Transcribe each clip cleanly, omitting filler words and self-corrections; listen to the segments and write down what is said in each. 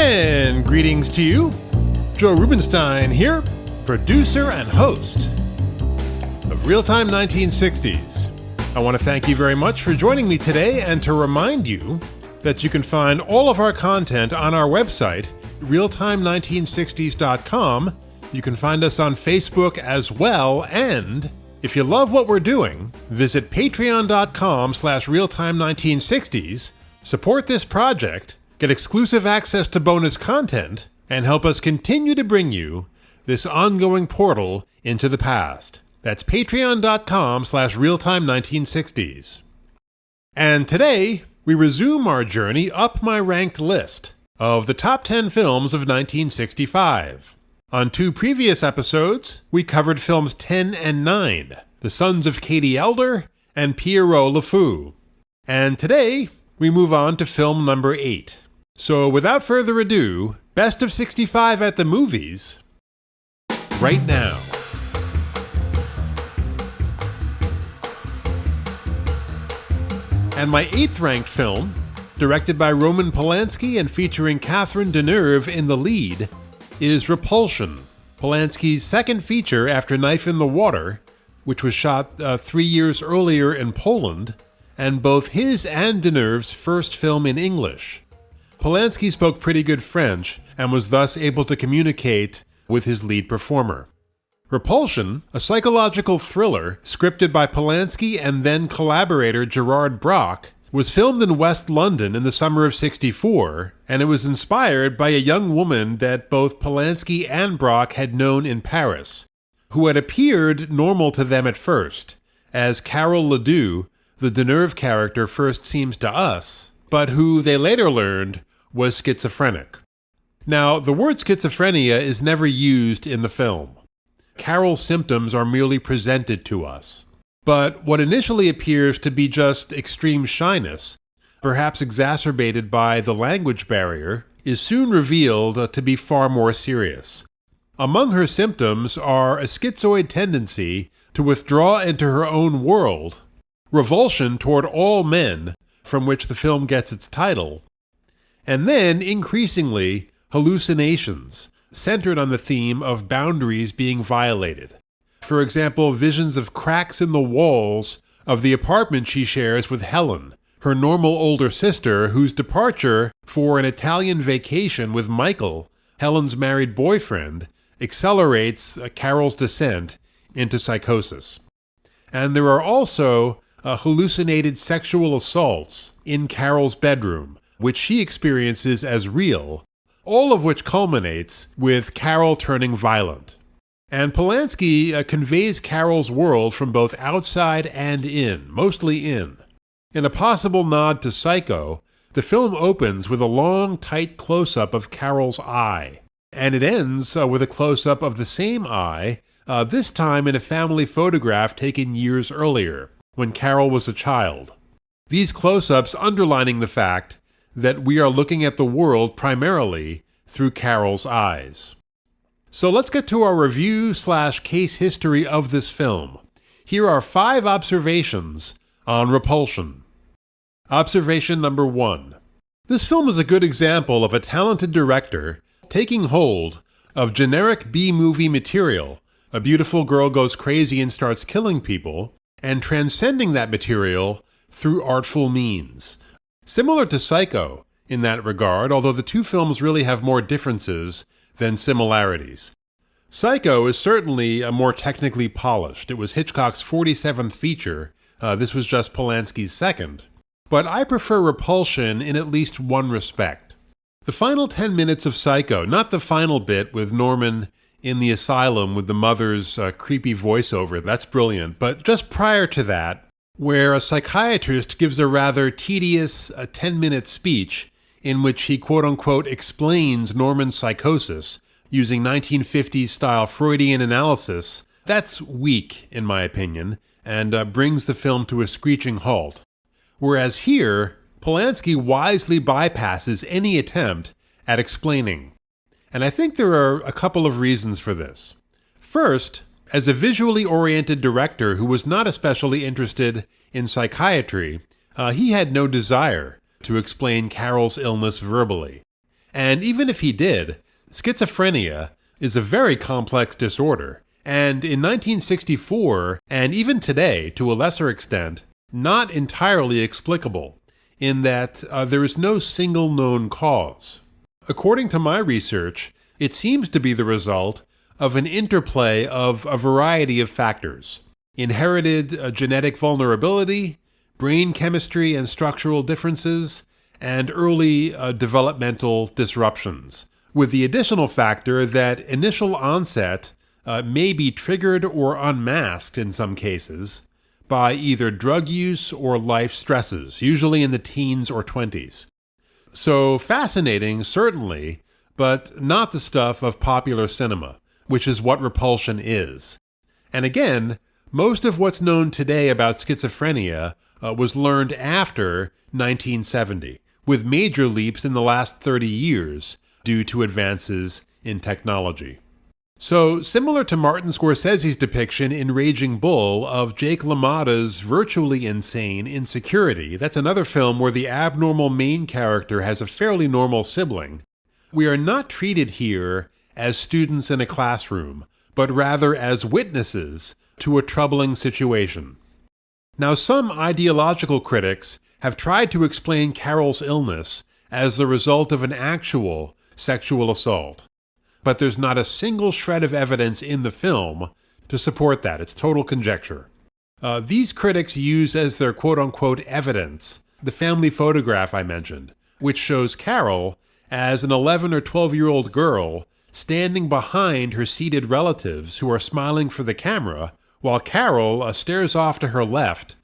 And greetings to you. Joe Rubenstein here, producer and host of Real-Time 1960s. I want to thank you very much for joining me today and to remind you that you can find all of our content on our website, realtime1960s.com. You can find us on Facebook as well, and if you love what we're doing, visit patreon.com/realtime1960s, support this project, get exclusive access to bonus content, and help us continue to bring you this ongoing portal into the past. That's patreon.com/realtime1960s. And today, we resume our journey up my ranked list of the top 10 films of 1965. On 2 previous episodes, we covered films 10 and 9, The Sons of Katie Elder and Pierrot Le Fou. And today, we move on to film number 8. So without further ado, Best of 65 at the movies, right now. And my 8th ranked film, directed by Roman Polanski and featuring Catherine Deneuve in the lead, is Repulsion, Polanski's second feature after Knife in the Water, which was shot 3 years earlier in Poland, and both his and Deneuve's first film in English. Polanski spoke pretty good French and was thus able to communicate with his lead performer. Repulsion, a psychological thriller scripted by Polanski and then collaborator Gerard Brock, was filmed in West London in the summer of '64, and it was inspired by a young woman that both Polanski and Brock had known in Paris, who had appeared normal to them at first, as Carole Ledoux, the Deneuve character first seems to us, but who they later learned was schizophrenic. Now, the word schizophrenia is never used in the film. Carol's symptoms are merely presented to us. But what initially appears to be just extreme shyness, perhaps exacerbated by the language barrier, is soon revealed to be far more serious. Among her symptoms are a schizoid tendency to withdraw into her own world, revulsion toward all men, from which the film gets its title, and then, increasingly, hallucinations, centered on the theme of boundaries being violated. For example, visions of cracks in the walls of the apartment she shares with Helen, her normal older sister whose departure for an Italian vacation with Michael, Helen's married boyfriend, accelerates Carol's descent into psychosis. And there are also hallucinated sexual assaults in Carol's bedroom, which she experiences as real, all of which culminates with Carol turning violent. And Polanski conveys Carol's world from both outside and in, mostly in. In a possible nod to Psycho, the film opens with a long, tight close-up of Carol's eye, and it ends with a close-up of the same eye, this time in a family photograph taken years earlier, when Carol was a child. These close-ups underlining the fact that we are looking at the world primarily through Carol's eyes. So let's get to our review/case history of this film. Here are 5 observations on Repulsion. Observation number 1. This film is a good example of a talented director taking hold of generic B-movie material, a beautiful girl goes crazy and starts killing people, and transcending that material through artful means. Similar to Psycho in that regard, although the 2 films really have more differences than similarities. Psycho is certainly more technically polished. It was Hitchcock's 47th feature. This was just Polanski's second. But I prefer Repulsion in at least one respect. The final 10 minutes of Psycho, not the final bit with Norman in the asylum with the mother's creepy voiceover, that's brilliant, but just prior to that, where a psychiatrist gives a rather tedious 10-minute speech in which he quote-unquote explains Norman's psychosis using 1950s-style Freudian analysis, that's weak, in my opinion, and brings the film to a screeching halt. Whereas here, Polanski wisely bypasses any attempt at explaining. And I think there are a couple of reasons for this. First, as a visually oriented director who was not especially interested in psychiatry, he had no desire to explain Carol's illness verbally. And even if he did, schizophrenia is a very complex disorder, and in 1964, and even today to a lesser extent, not entirely explicable, in that there is no single known cause. According to my research, it seems to be the result of an interplay of a variety of factors: inherited genetic vulnerability, brain chemistry and structural differences, and early developmental disruptions, with the additional factor that initial onset may be triggered or unmasked in some cases by either drug use or life stresses, usually in the teens or 20s. So fascinating, certainly, but not the stuff of popular cinema, which is what Repulsion is. And again, most of what's known today about schizophrenia was learned after 1970, with major leaps in the last 30 years due to advances in technology. So, similar to Martin Scorsese's depiction in Raging Bull of Jake LaMotta's virtually insane insecurity, that's another film where the abnormal main character has a fairly normal sibling, we are not treated here as students in a classroom, but rather as witnesses to a troubling situation. Now, some ideological critics have tried to explain Carol's illness as the result of an actual sexual assault. But there's not a single shred of evidence in the film to support that. It's total conjecture. These critics use as their quote-unquote evidence the family photograph I mentioned, which shows Carol as an 11 or 12-year-old girl standing behind her seated relatives who are smiling for the camera, while Carol stares off to her left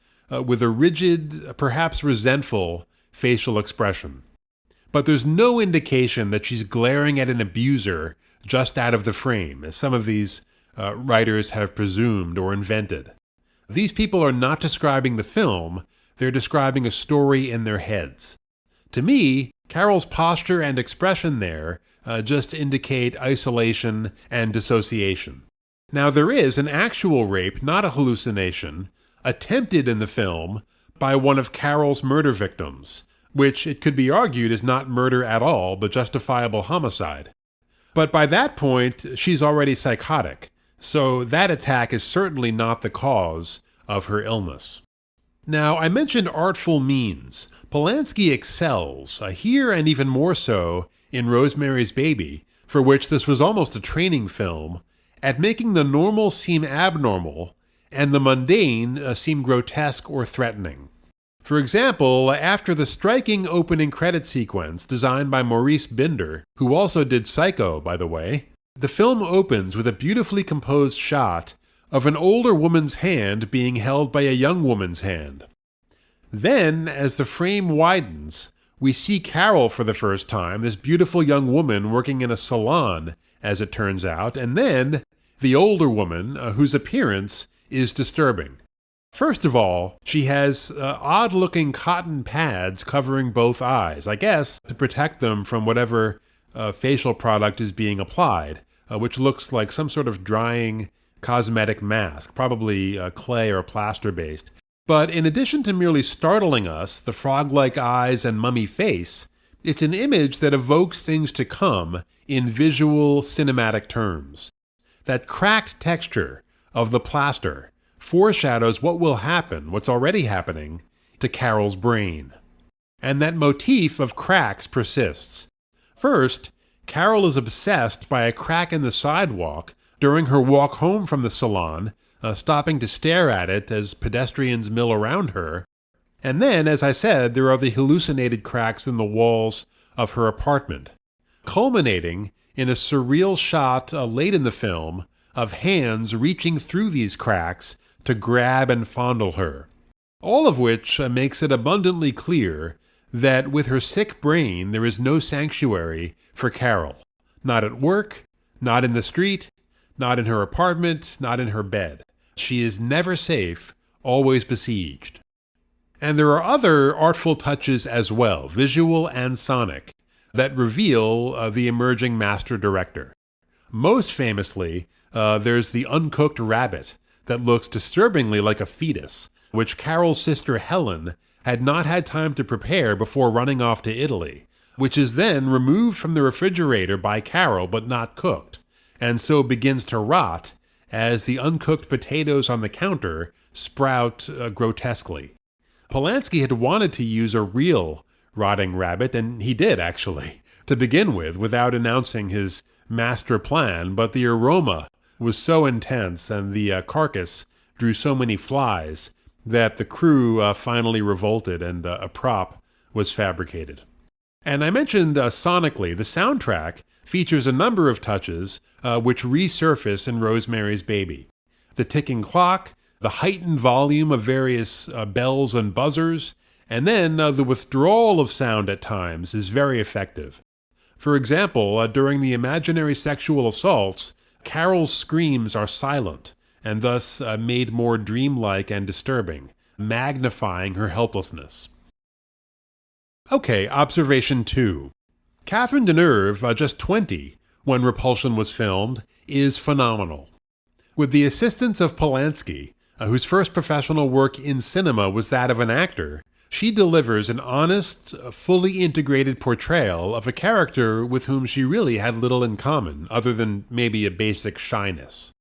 with a rigid, perhaps resentful, facial expression. But there's no indication that she's glaring at an abuser just out of the frame, as some of these writers have presumed or invented. These people are not describing the film, they're describing a story in their heads. To me, Carol's posture and expression there just indicate isolation and dissociation. Now, there is an actual rape, not a hallucination, attempted in the film by one of Carol's murder victims, which it could be argued is not murder at all, but justifiable homicide. But by that point, she's already psychotic, so that attack is certainly not the cause of her illness. Now, I mentioned artful means. Polanski excels, here and even more so in Rosemary's Baby, for which this was almost a training film, at making the normal seem abnormal and the mundane seem grotesque or threatening. For example, after the striking opening credit sequence designed by Maurice Binder, who also did Psycho, by the way, the film opens with a beautifully composed shot of an older woman's hand being held by a young woman's hand. Then, as the frame widens, we see Carol for the first time, this beautiful young woman working in a salon, as it turns out, and then the older woman, whose appearance is disturbing. First of all, she has odd-looking cotton pads covering both eyes, I guess to protect them from whatever facial product is being applied, which looks like some sort of drying cosmetic mask, probably clay or plaster-based. But in addition to merely startling us, the frog-like eyes and mummy face, it's an image that evokes things to come in visual cinematic terms. That cracked texture of the plaster foreshadows what will happen, what's already happening, to Carol's brain. And that motif of cracks persists. First, Carol is obsessed by a crack in the sidewalk during her walk home from the salon, stopping to stare at it as pedestrians mill around her. And then, as I said, there are the hallucinated cracks in the walls of her apartment, culminating in a surreal shot late in the film of hands reaching through these cracks to grab and fondle her. All of which makes it abundantly clear that with her sick brain there is no sanctuary for Carol. Not at work, not in the street, not in her apartment, not in her bed. She is never safe, always besieged. And there are other artful touches as well, visual and sonic, that reveal the emerging master director. Most famously, there's the uncooked rabbit that looks disturbingly like a fetus, which Carol's sister Helen had not had time to prepare before running off to Italy. which is then removed from the refrigerator by Carol but not cooked, and so begins to rot as the uncooked potatoes on the counter sprout grotesquely. Polanski had wanted to use a real rotting rabbit, and he did actually, to begin with, without announcing his master plan, but the aroma was so intense and the carcass drew so many flies that the crew finally revolted and a prop was fabricated. And I mentioned sonically, the soundtrack features a number of touches which resurface in Rosemary's Baby. The ticking clock, the heightened volume of various bells and buzzers, and then the withdrawal of sound at times is very effective. For example, during the imaginary sexual assaults, Carol's screams are silent, and thus made more dreamlike and disturbing, magnifying her helplessness. Okay, observation 2. Catherine Deneuve, just 20 when Repulsion was filmed, is phenomenal. With the assistance of Polanski, whose first professional work in cinema was that of an actor, she delivers an honest, fully integrated portrayal of a character with whom she really had little in common, other than maybe a basic shyness.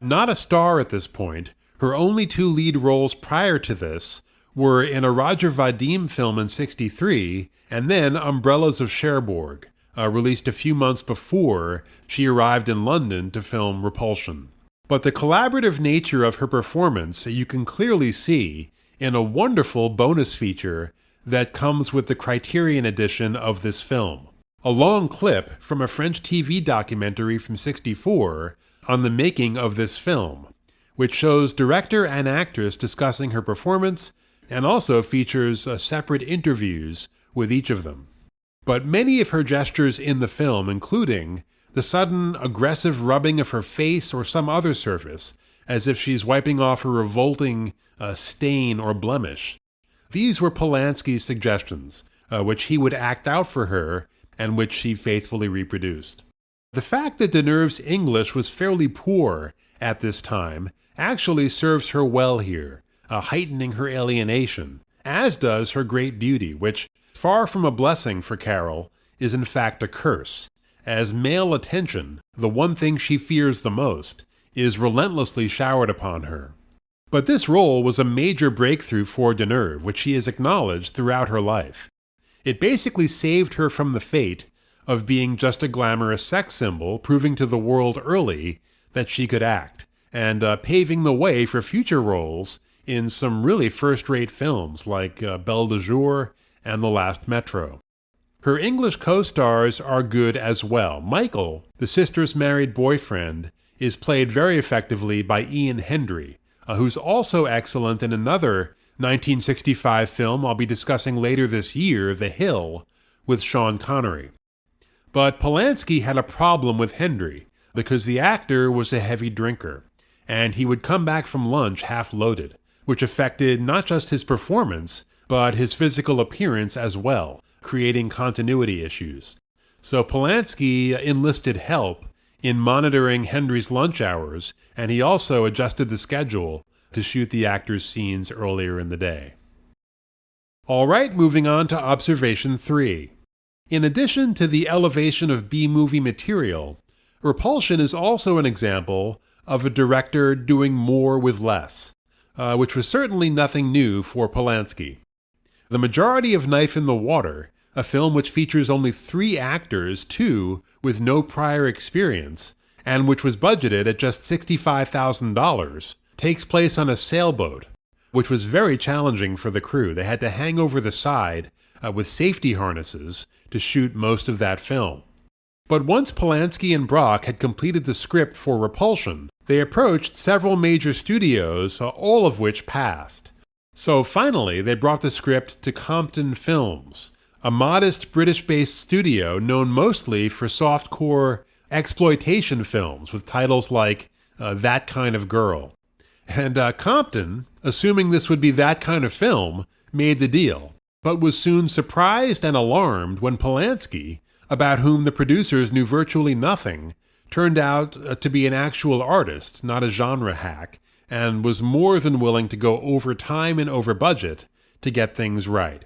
Not a star at this point, her only 2 lead roles prior to this were in a Roger Vadim film in '63, and then Umbrellas of Cherbourg, released a few months before she arrived in London to film Repulsion. But the collaborative nature of her performance you can clearly see in a wonderful bonus feature that comes with the Criterion edition of this film. A long clip from a French TV documentary from '64 on the making of this film, which shows director and actress discussing her performance and also features separate interviews with each of them. But many of her gestures in the film, including the sudden aggressive rubbing of her face or some other surface, as if she's wiping off a revolting stain or blemish. These were Polanski's suggestions, which he would act out for her and which she faithfully reproduced. The fact that Deneuve's English was fairly poor at this time actually serves her well here, heightening her alienation, as does her great beauty, which, far from a blessing for Carol, is in fact a curse, as male attention, the one thing she fears the most, is relentlessly showered upon her. But this role was a major breakthrough for Deneuve, which she has acknowledged throughout her life. It basically saved her from the fate of being just a glamorous sex symbol, proving to the world early that she could act, and paving the way for future roles in some really first-rate films like Belle de Jour and The Last Metro. Her English co-stars are good as well. Michael, the sister's married boyfriend, is played very effectively by Ian Hendry, who's also excellent in another 1965 film I'll be discussing later this year, The Hill, with Sean Connery. But Polanski had a problem with Hendry because the actor was a heavy drinker, and he would come back from lunch half-loaded, which affected not just his performance, but his physical appearance as well, creating continuity issues. So Polanski enlisted help in monitoring Hendry's lunch hours, and he also adjusted the schedule to shoot the actor's scenes earlier in the day. All right, moving on to observation 3. In addition to the elevation of B-movie material, Repulsion is also an example of a director doing more with less, which was certainly nothing new for Polanski. The majority of Knife in the Water, a film which features only 3 actors, 2 with no prior experience, and which was budgeted at just $65,000, takes place on a sailboat, which was very challenging for the crew. They had to hang over the side with safety harnesses to shoot most of that film. But once Polanski and Brock had completed the script for Repulsion, they approached several major studios, all of which passed. So finally, they brought the script to Compton Films, a modest British-based studio known mostly for softcore exploitation films with titles like That Kind of Girl. And Compton, assuming this would be that kind of film, made the deal, but was soon surprised and alarmed when Polanski, about whom the producers knew virtually nothing, turned out to be an actual artist, not a genre hack, and was more than willing to go over time and over budget to get things right.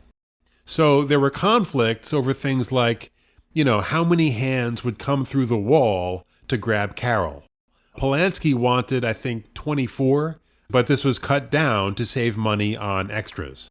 So there were conflicts over things like, how many hands would come through the wall to grab Carol. Polanski wanted, I think, 24, but this was cut down to save money on extras.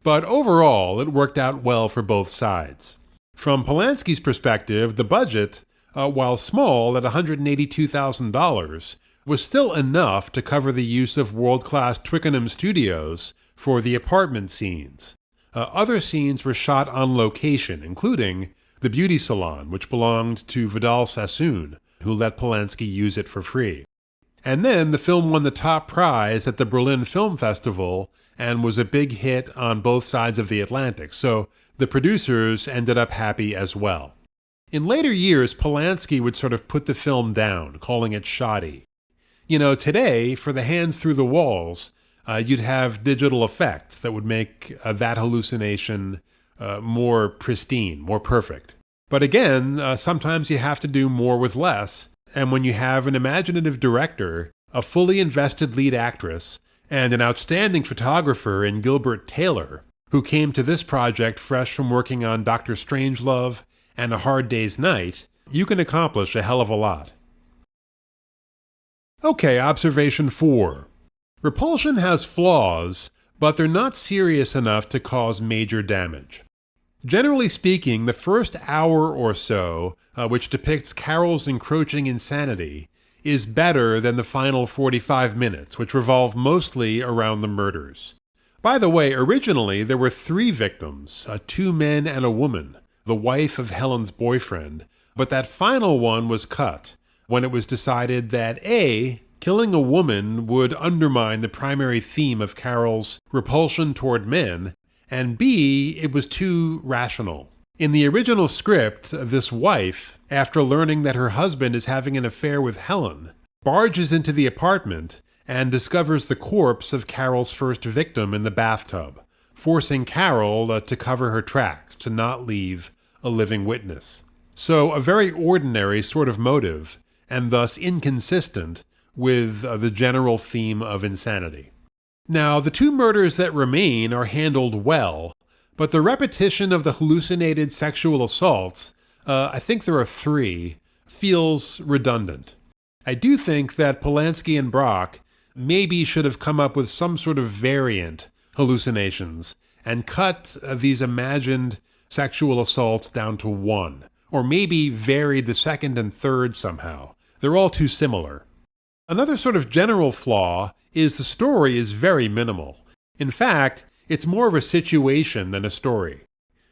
But overall, it worked out well for both sides. From Polanski's perspective, the budget, while small at $182,000, was still enough to cover the use of world-class Twickenham studios for the apartment scenes. Other scenes were shot on location, including the beauty salon, which belonged to Vidal Sassoon, who let Polanski use it for free. And then the film won the top prize at the Berlin Film Festival and was a big hit on both sides of the Atlantic, so the producers ended up happy as well. In later years, Polanski would sort of put the film down, calling it shoddy. Today, for the hands through the walls, you'd have digital effects that would make that hallucination more pristine, more perfect. But again, sometimes you have to do more with less, and when you have an imaginative director, a fully invested lead actress, and an outstanding photographer in Gilbert Taylor, who came to this project fresh from working on Dr. Strangelove and A Hard Day's Night, you can accomplish a hell of a lot. Okay, observation 4. Repulsion has flaws, but they're not serious enough to cause major damage. Generally speaking, the first hour or so, which depicts Carol's encroaching insanity, is better than the final 45 minutes, which revolve mostly around the murders. By the way, originally there were 3 victims, 2 men and a woman, the wife of Helen's boyfriend, but that final one was cut when it was decided that A, killing a woman would undermine the primary theme of Carol's repulsion toward men, and B, it was too rational. In the original script, this wife, after learning that her husband is having an affair with Helen, barges into the apartment and discovers the corpse of Carol's first victim in the bathtub, forcing Carol to cover her tracks, to not leave a living witness. So a very ordinary sort of motive, and thus inconsistent with the general theme of insanity. Now, the 2 murders that remain are handled well, but the repetition of the hallucinated sexual assaults, I think there are 3, feels redundant. I do think that Polanski and Brock maybe should have come up with some sort of variant hallucinations and cut these imagined sexual assaults down to 1, or maybe varied the second and third somehow. They're all too similar. Another sort of general flaw is the story is very minimal. In fact, it's more of a situation than a story.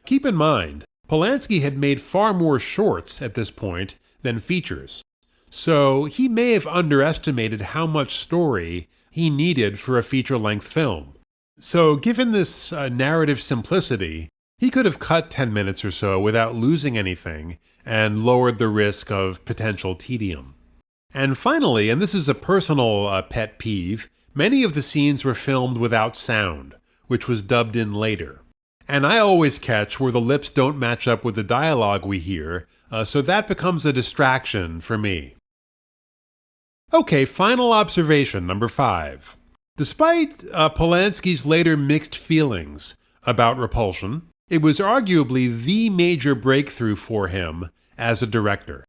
Keep in mind, Polanski had made far more shorts at this point than features, so he may have underestimated how much story he needed for a feature-length film. So given this narrative simplicity, he could have cut 10 minutes or so without losing anything and lowered the risk of potential tedium. And finally, and this is a personal pet peeve, many of the scenes were filmed without sound, which was dubbed in later. And I always catch where the lips don't match up with the dialogue we hear, so that becomes a distraction for me. Okay, final observation, number 5. Despite Polanski's later mixed feelings about Repulsion, it was arguably the major breakthrough for him as a director.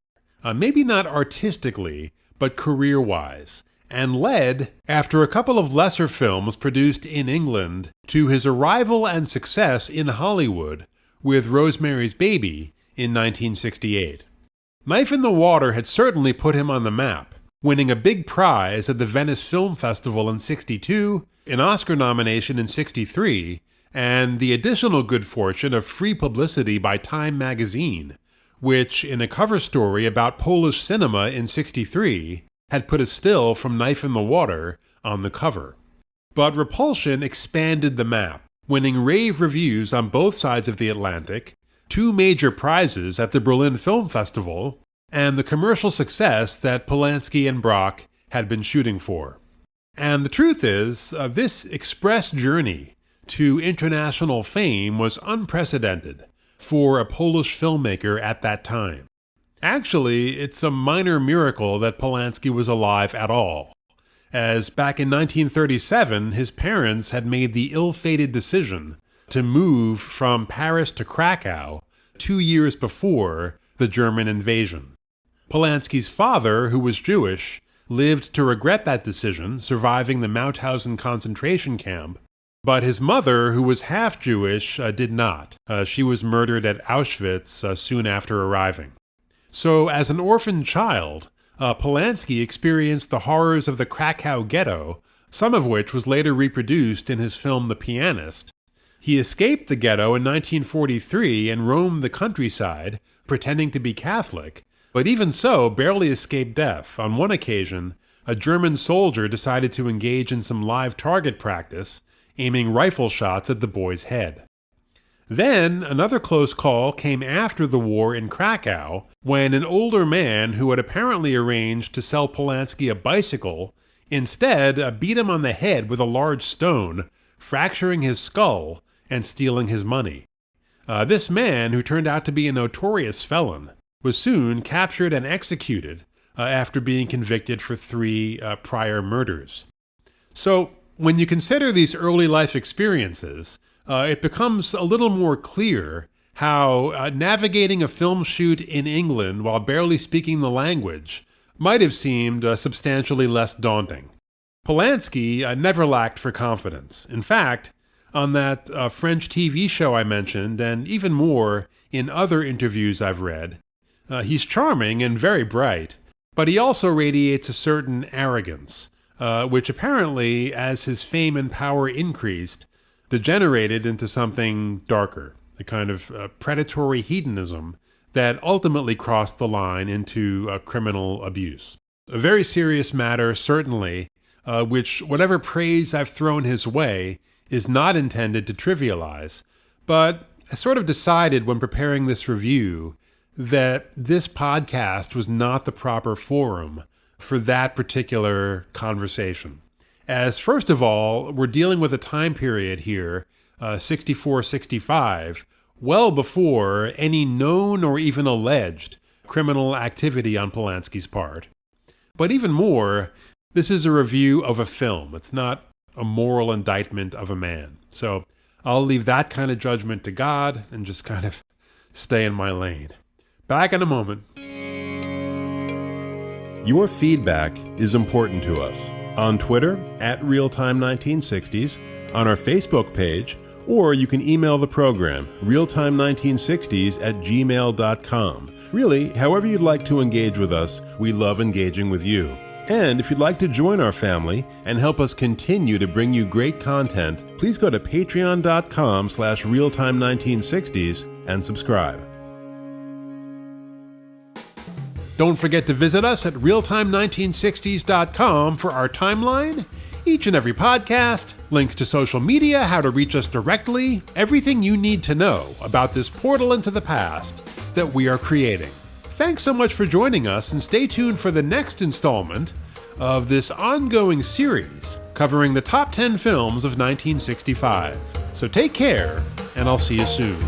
Maybe not artistically, but career-wise, and led, after a couple of lesser films produced in England, to his arrival and success in Hollywood with Rosemary's Baby in 1968. Knife in the Water had certainly put him on the map, winning a big prize at the Venice Film Festival in '62, an Oscar nomination in '63, and the additional good fortune of free publicity by Time magazine, which, in a cover story about Polish cinema in '63, had put a still from Knife in the Water on the cover. But Repulsion expanded the map, winning rave reviews on both sides of the Atlantic, 2 major prizes at the Berlin Film Festival, and the commercial success that Polanski and Brock had been shooting for. And the truth is, this express journey to international fame was unprecedented for a Polish filmmaker at that time. Actually, it's a minor miracle that Polanski was alive at all, as back in 1937, his parents had made the ill-fated decision to move from Paris to Krakow 2 years before the German invasion. Polanski's father, who was Jewish, lived to regret that decision, surviving the Mauthausen concentration camp, but his mother, who was half Jewish, did not. She was murdered at Auschwitz soon after arriving. So, as an orphaned child, Polanski experienced the horrors of the Krakow ghetto, some of which was later reproduced in his film The Pianist. He escaped the ghetto in 1943 and roamed the countryside, pretending to be Catholic, but even so, barely escaped death. On one occasion, a German soldier decided to engage in some live target practice, aiming rifle shots at the boy's head. Then, another close call came after the war in Krakow, when an older man who had apparently arranged to sell Polanski a bicycle instead beat him on the head with a large stone, fracturing his skull and stealing his money. This man, who turned out to be a notorious felon, was soon captured and executed after being convicted for 3 prior murders. So, when you consider these early life experiences, it becomes a little more clear how navigating a film shoot in England while barely speaking the language might have seemed substantially less daunting. Polanski never lacked for confidence. In fact, on that French TV show I mentioned, and even more in other interviews I've read, he's charming and very bright, but he also radiates a certain arrogance, which apparently, as his fame and power increased, degenerated into something darker, a kind of predatory hedonism that ultimately crossed the line into criminal abuse. A very serious matter, certainly, which whatever praise I've thrown his way is not intended to trivialize, but I sort of decided when preparing this review that this podcast was not the proper forum for that particular conversation. As first of all, we're dealing with a time period here, 64-65, well before any known or even alleged criminal activity on Polanski's part. But even more, this is a review of a film. It's not a moral indictment of a man. So I'll leave that kind of judgment to God and just kind of stay in my lane. Back in a moment. Your feedback is important to us. On Twitter, @Realtime1960s, on our Facebook page, or you can email the program, realtime1960s@gmail.com. Really, however you'd like to engage with us, we love engaging with you. And if you'd like to join our family and help us continue to bring you great content, please go to patreon.com/realtime1960s and subscribe. Don't forget to visit us at realtime1960s.com for our timeline, each and every podcast, links to social media, how to reach us directly, everything you need to know about this portal into the past that we are creating. Thanks so much for joining us, and stay tuned for the next installment of this ongoing series covering the top 10 films of 1965. So take care, and I'll see you soon.